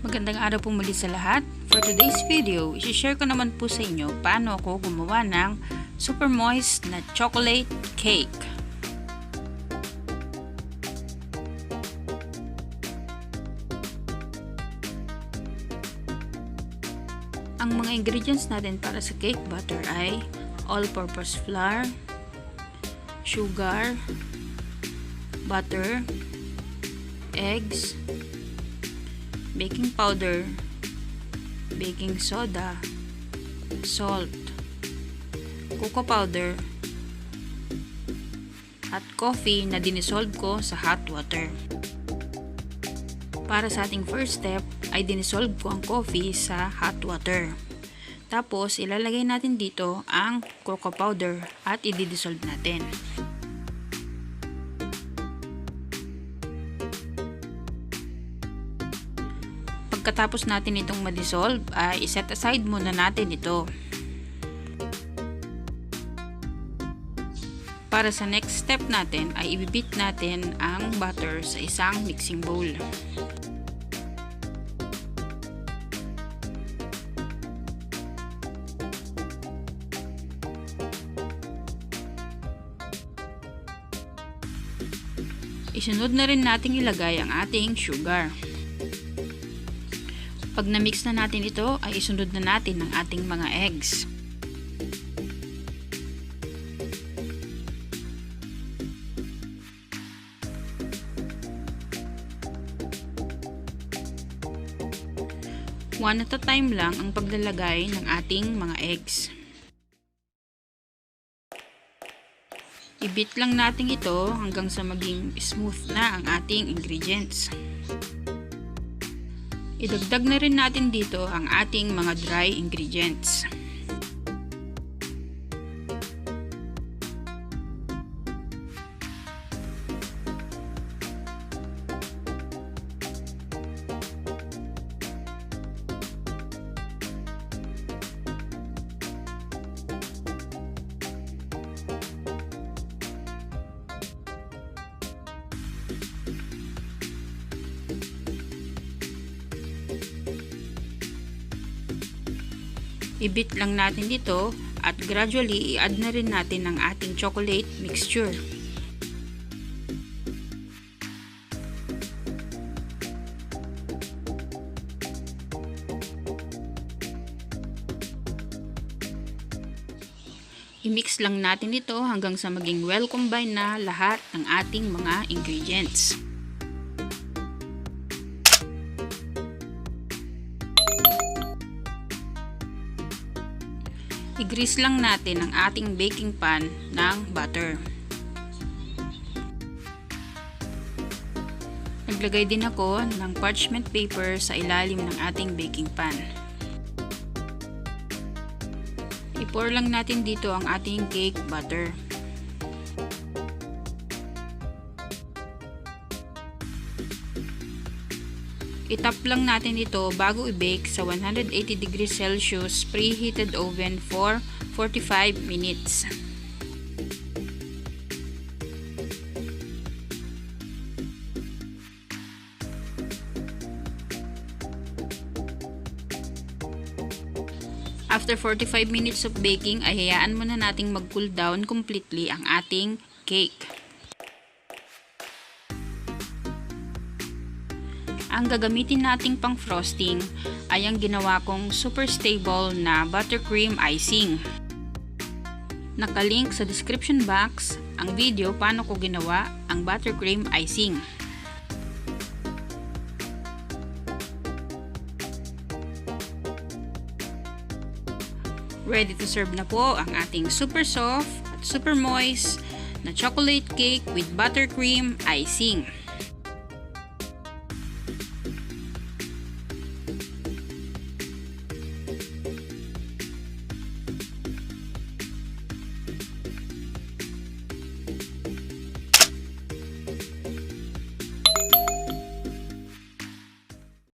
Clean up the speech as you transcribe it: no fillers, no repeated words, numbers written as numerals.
Magandang araw po muli sa lahat. For today's video, i-share ko naman po sa inyo paano ako gumawa ng super moist na chocolate cake. Ang mga ingredients natin para sa cake batter ay all-purpose flour, sugar, butter, eggs, baking powder, baking soda, salt, cocoa powder, at coffee na dinisolve ko sa hot water. Para sa ating first step ay dinisolve ko ang coffee sa hot water. Tapos ilalagay natin dito ang cocoa powder at i-dissolve natin. Pagkatapos natin itong ma-dissolve ay iset aside muna natin ito. Para sa next step natin ay ibibit natin ang butter sa isang mixing bowl. Isunod na rin nating ilagay ang ating sugar. Pag na-mix na natin ito, ay isunod na natin ang ating mga eggs. One at a time lang ang paglalagay ng ating mga eggs. I-beat lang natin ito hanggang sa maging smooth na ang ating ingredients. Idagdag na rin natin dito ang ating mga dry ingredients. I-beat lang natin dito at gradually i-add na rin natin ang ating chocolate mixture. I-mix lang natin ito hanggang sa maging well combined na lahat ng ating mga ingredients. I-grease lang natin ang ating baking pan ng butter. Naglagay din ako ng parchment paper sa ilalim ng ating baking pan. I-pour lang natin dito ang ating cake batter. I-tap lang natin ito bago i-bake sa 180 degrees Celsius preheated oven for 45 minutes. After 45 minutes of baking ay hayaan muna nating mag-cool down completely ang ating cake. Ang gagamitin nating pang frosting ay ang ginawa kong super stable na buttercream icing. Nakalink sa description box ang video paano ko ginawa ang buttercream icing. Ready to serve na po ang ating super soft at super moist na chocolate cake with buttercream icing.